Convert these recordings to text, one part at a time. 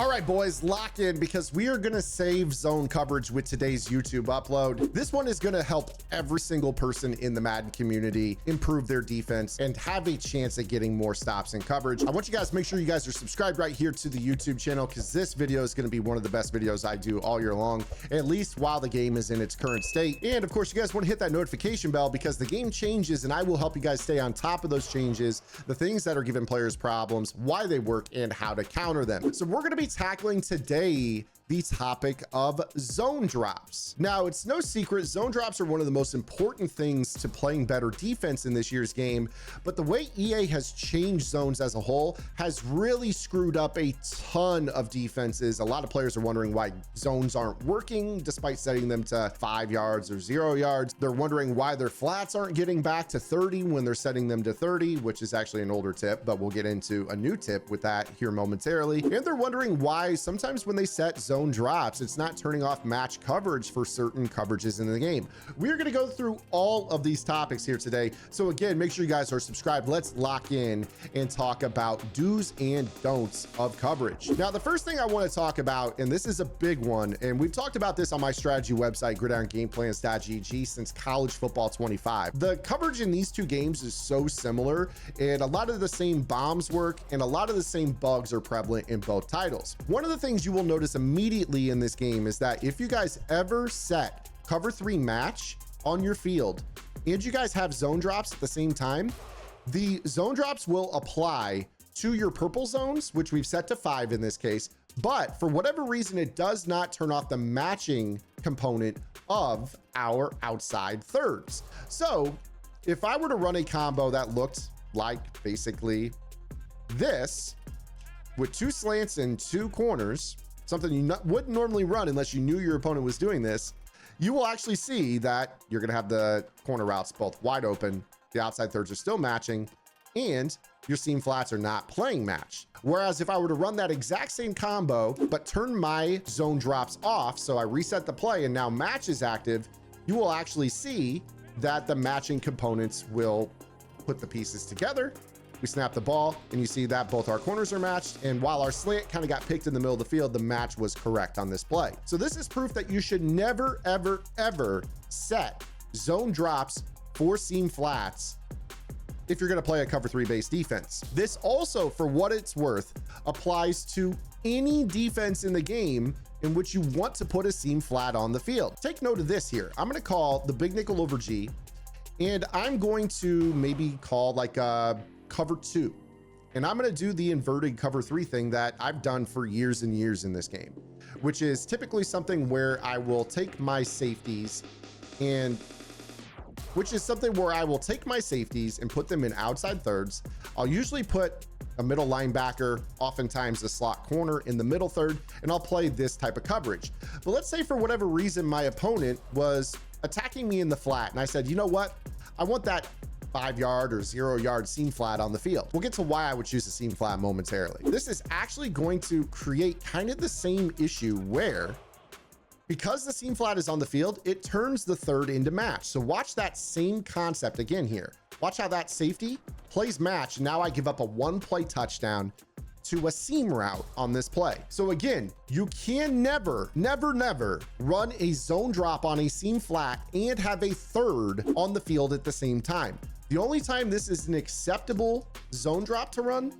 All right, boys, lock in because we are going to save zone coverage with today's YouTube upload. This one is going to help every single person in the Madden community improve their defense and have a chance at getting more stops and coverage. I want you guys to make sure you guys are subscribed right here to the YouTube channel because this video is going to be one of the best videos I do all year long, at least while the game is in its current state. And of course, you guys want to hit that notification bell because the game changes and I will help you guys stay on top of those changes, the things that are giving players problems, why they work, and how to counter them. So we're going to be tackling today the topic of zone drops. Now, it's no secret, zone drops are one of the most important things to playing better defense in this year's game, but the way EA has changed zones as a whole has really screwed up a ton of defenses. A lot of players are wondering why zones aren't working despite setting them to 5 yards or 0 yards. They're wondering why their flats aren't getting back to 30 when they're setting them to 30, which is actually an older tip, but we'll get into a new tip with that here momentarily. And they're wondering why sometimes when they set zone drops, it's not turning off match coverage for certain coverages in the game. We're going to go through all of these topics here today. So again, make sure you guys are subscribed. Let's lock in and talk about do's and don'ts of coverage. Now, the first thing I want to talk about, and this is a big one, and we've talked about this on my strategy website, gridirongameplans.gg, since college football 25. The coverage in these two games is so similar, and a lot of the same bombs work, and a lot of the same bugs are prevalent in both titles. One of the things you will notice immediately in this game is that if you guys ever set cover 3 match on your field and you guys have zone drops at the same time, the zone drops will apply to your purple zones, which we've set to 5 in this case, but for whatever reason, it does not turn off the matching component of our outside thirds. So if I were to run a combo that looked like basically this with 2 slants and 2 corners, something you wouldn't normally run unless you knew your opponent was doing this, you will actually see that you're going to have the corner routes both wide open, the outside thirds are still matching, and your seam flats are not playing match. Whereas if I were to run that exact same combo, but turn my zone drops off, so I reset the play and now match is active, you will actually see that the matching components will put the pieces together. We snap the ball and you see that both our corners are matched. And while our slant kind of got picked in the middle of the field, the match was correct on this play. So this is proof that you should never, ever, ever set zone drops for seam flats if you're going to play a cover 3 based defense. This also, for what it's worth, applies to any defense in the game in which you want to put a seam flat on the field. Take note of this here. I'm going to call the big nickel over G, and I'm going to maybe call like a cover 2, and I'm going to do the inverted cover 3 thing that I've done for years and years in this game, which is typically something where I will take my safeties and put them in outside thirds. I'll usually put a middle linebacker, oftentimes a slot corner in the middle third, and I'll play this type of coverage. But let's say for whatever reason my opponent was attacking me in the flat and I said, you know what, I want that 5 yard or 0 yard seam flat on the field. We'll get to why I would choose a seam flat momentarily. This is actually going to create kind of the same issue where, because the seam flat is on the field, it turns the third into match. So watch that same concept again here. Watch how that safety plays match. Now I give up a 1-play touchdown to a seam route on this play. So again, you can never, never, never run a zone drop on a seam flat and have a third on the field at the same time. The only time this is an acceptable zone drop to run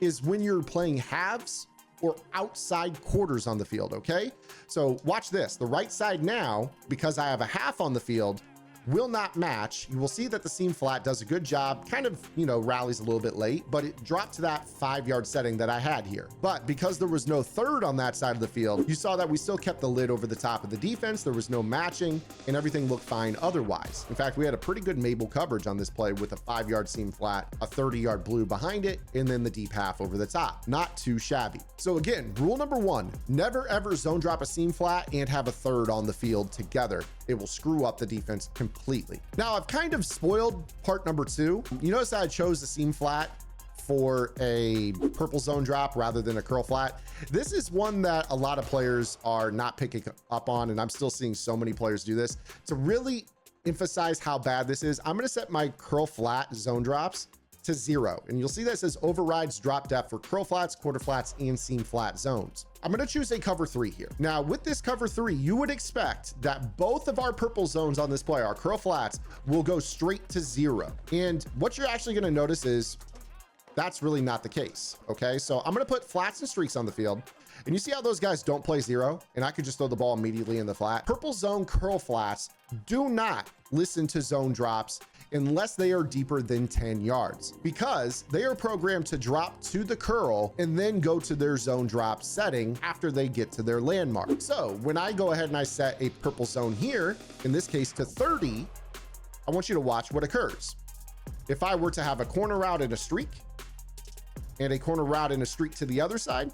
is when you're playing halves or outside quarters on the field, okay? So watch this. The right side now, because I have a half on the field, will not match. You will see that the seam flat does a good job, kind of, rallies a little bit late, but it dropped to that 5 yard setting that I had here. But because there was no third on that side of the field, you saw that we still kept the lid over the top of the defense. There was no matching and everything looked fine otherwise. In fact, we had a pretty good Mabel coverage on this play with a 5 yard seam flat, a 30 yard blue behind it, and then the deep half over the top. Not too shabby. So again, rule number 1, never ever zone drop a seam flat and have a third on the field together. It will screw up the defense completely. Now, I've kind of spoiled part number 2. You notice that I chose the seam flat for a purple zone drop rather than a curl flat. This is one that a lot of players are not picking up on, and I'm still seeing so many players do this. To really emphasize how bad this is, I'm going to set my curl flat zone drops to 0. And you'll see that says overrides drop depth for curl flats, quarter flats, and seam flat zones. I'm going to choose a cover 3 here. Now with this cover 3, you would expect that both of our purple zones on this play, our curl flats, will go straight to 0. And what you're actually going to notice is that's really not the case. Okay, so I'm going to put flats and streaks on the field. And you see how those guys don't play 0? And I could just throw the ball immediately in the flat. Purple zone curl flats do not listen to zone drops unless they are deeper than 10 yards, because they are programmed to drop to the curl and then go to their zone drop setting after they get to their landmark. So when I go ahead and I set a purple zone here, in this case to 30, I want you to watch what occurs. If I were to have a corner route and a streak, and a corner route and a streak to the other side,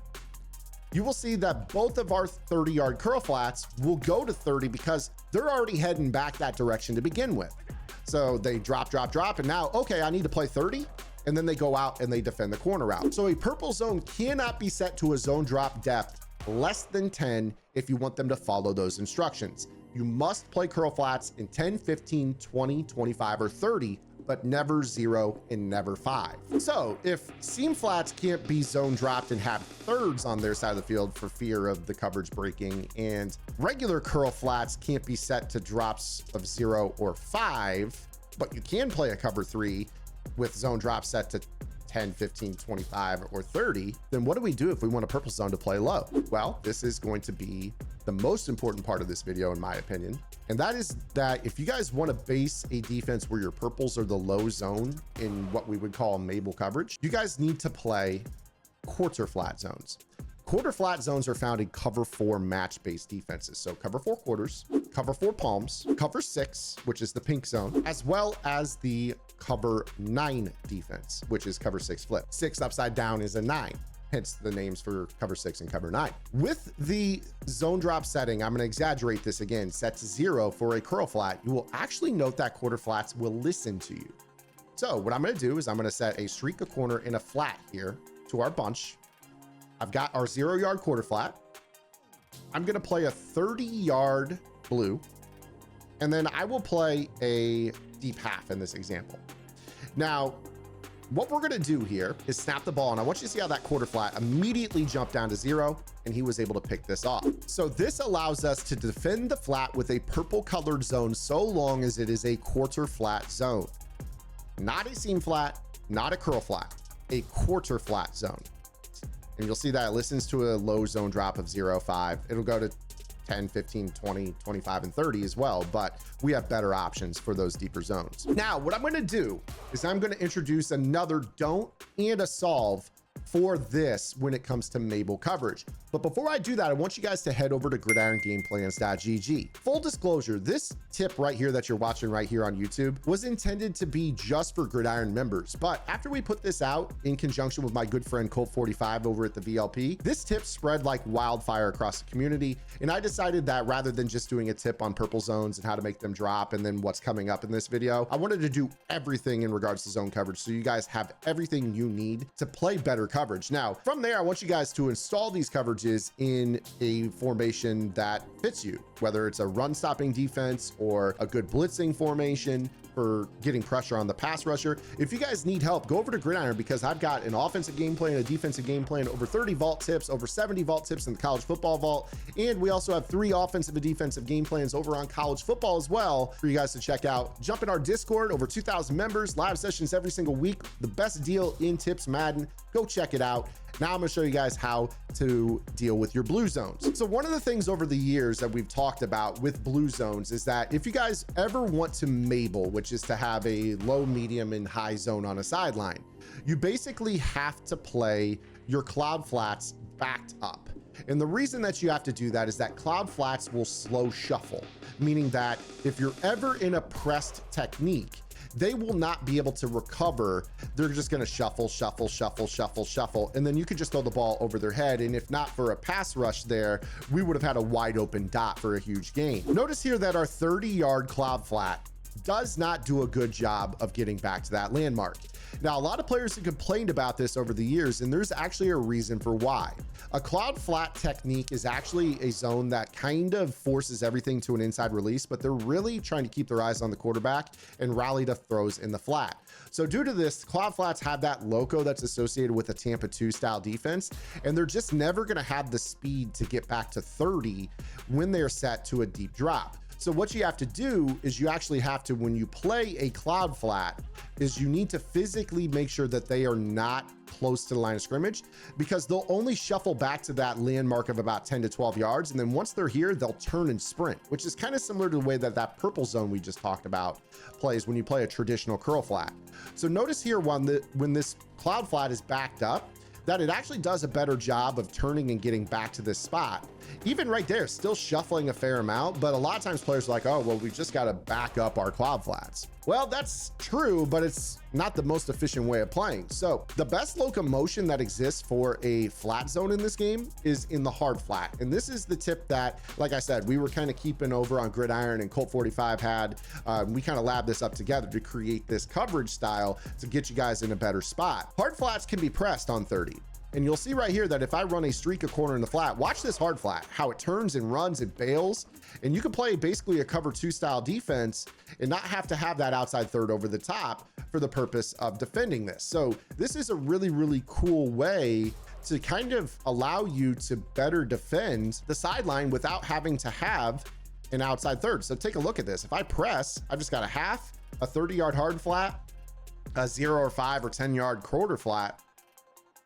you will see that both of our 30-yard curl flats will go to 30 because they're already heading back that direction to begin with. So they drop, and now, okay, I need to play 30, and then they go out and they defend the corner route. So a purple zone cannot be set to a zone drop depth less than 10 if you want them to follow those instructions. You must play curl flats in 10, 15, 20, 25, or 30, but never 0 and never 5. So if seam flats can't be zone dropped and have thirds on their side of the field for fear of the coverage breaking, and regular curl flats can't be set to drops of 0 or 5, but you can play a cover 3 with zone drop set to 10, 15, 25, or 30, then what do we do if we want a purple zone to play low? Well, this is going to be the most important part of this video, in my opinion. And that is that if you guys want to base a defense where your purples are the low zone in what we would call mabel coverage, you guys need to play quarter flat zones. Quarter flat zones are found in cover 4 match-based defenses. So cover 4 quarters, cover 4 palms, cover 6, which is the pink zone, as well as the cover 9 defense, which is cover 6 flip. 6 upside down is a 9. Hence the names for cover 6 and cover 9. With the zone drop setting, I'm going to exaggerate this again, set to 0 for a curl flat, you will actually note that quarter flats will listen to you. So what I'm going to do is I'm going to set a streak, a corner, and a flat here to our bunch. I've got our 0-yard quarter flat. I'm going to play a 30-yard blue, and then I will play a deep half in this example. Now, what we're going to do here is snap the ball, and I want you to see how that quarter flat immediately jumped down to 0, and he was able to pick this off. So this allows us to defend the flat with a purple colored zone so long as it is a quarter flat zone. Not a seam flat, not a curl flat, a quarter flat zone. And you'll see that it listens to a low zone drop of 0, 5. It'll go to 10, 15, 20, 25, and 30 as well, but we have better options for those deeper zones. Now, what I'm going to do is I'm going to introduce another don't and a solve for this when it comes to mabel coverage. But before I do that, I want you guys to head over to gridirongameplans.gg. Full disclosure, this tip right here that you're watching right here on YouTube was intended to be just for Gridiron members. But after we put this out in conjunction with my good friend Colt45 over at the VLP, this tip spread like wildfire across the community. And I decided that rather than just doing a tip on purple zones and how to make them drop and then what's coming up in this video, I wanted to do everything in regards to zone coverage so you guys have everything you need to play better coverage. Now, from there, I want you guys to install these coverages in a formation that fits you, whether it's a run stopping defense or a good blitzing formation for getting pressure on the pass rusher. If you guys need help, go over to Gridiron, because I've got an offensive game plan, a defensive game plan, over 30 vault tips, over 70 vault tips in the college football vault. And we also have 3 offensive and defensive game plans over on college football as well for you guys to check out. Jump in our Discord, over 2,000 members, live sessions every single week, the best deal in tips Madden. Go check it out. Now I'm going to show you guys how to deal with your blue zones. So one of the things over the years that we've talked about with blue zones is that if you guys ever want to mabel, which is to have a low, medium, and high zone on a sideline, you basically have to play your cloud flats backed up. And the reason that you have to do that is that cloud flats will slow shuffle, meaning that if you're ever in a pressed technique, they will not be able to recover. They're just going to shuffle, shuffle, shuffle, shuffle, shuffle. And then you could just throw the ball over their head. And if not for a pass rush there, we would have had a wide open dot for a huge gain. Notice here that our 30-yard cloud flat does not do a good job of getting back to that landmark. Now, a lot of players have complained about this over the years, and there's actually a reason for why. A cloud flat technique is actually a zone that kind of forces everything to an inside release, but they're really trying to keep their eyes on the quarterback and rally to throws in the flat. So due to this, cloud flats have that loco that's associated with a Tampa 2 style defense, and they're just never going to have the speed to get back to 30 when they're set to a deep drop. So what you have to do is you actually have to, when you play a cloud flat, is you need to physically make sure that they are not close to the line of scrimmage, because they'll only shuffle back to that landmark of about 10 to 12 yards. And then once they're here, they'll turn and sprint, which is kind of similar to the way that that purple zone we just talked about plays when you play a traditional curl flat. So notice here when this cloud flat is backed up, that it actually does a better job of turning and getting back to this spot. Even right there, still shuffling a fair amount, but a lot of times players are like, oh, well, we just got to back up our cloud flats. Well, that's true, but it's not the most efficient way of playing. So the best locomotion that exists for a flat zone in this game is in the hard flat. And this is the tip that, like I said, we were kind of keeping over on Gridiron and Colt 45 had. We kind of labbed this up together to create this coverage style to get you guys in a better spot. Hard flats can be pressed on 30. And you'll see right here that if I run a streak a corner in the flat, watch this hard flat, how it turns and runs and bails. And you can play basically a cover 2 style defense and not have to have that outside third over the top for the purpose of defending this. So this is a really, really cool way to kind of allow you to better defend the sideline without having to have an outside third. So take a look at this. If I press, I've just got a half, a 30-yard hard flat, a 0 or 5 or 10-yard quarter flat.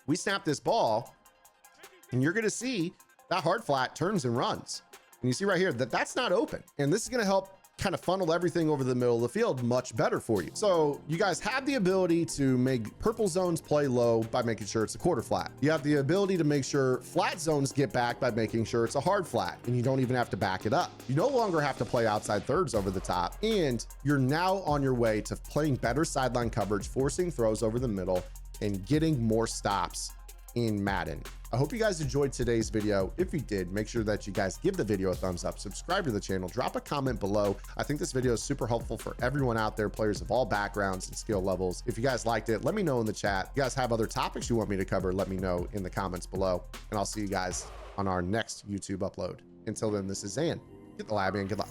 We snap this ball and you're going to see that hard flat turns and runs. And you see right here that that's not open. And this is going to help kind of funnel everything over the middle of the field much better for you. So you guys have the ability to make purple zones play low by making sure it's a quarter flat. You have the ability to make sure flat zones get back by making sure it's a hard flat, and you don't even have to back it up. You no longer have to play outside thirds over the top, and you're now on your way to playing better sideline coverage, forcing throws over the middle, and getting more stops in Madden. I hope you guys enjoyed today's video. If you did, make sure that you guys give the video a thumbs up, subscribe to the channel, drop a comment below. I think this video is super helpful for everyone out there, players of all backgrounds and skill levels. If you guys liked it, let me know in the chat. If you guys have other topics you want me to cover, let me know in the comments below, and I'll see you guys on our next YouTube upload. Until then, this is Zan. Get the lab in. Good luck.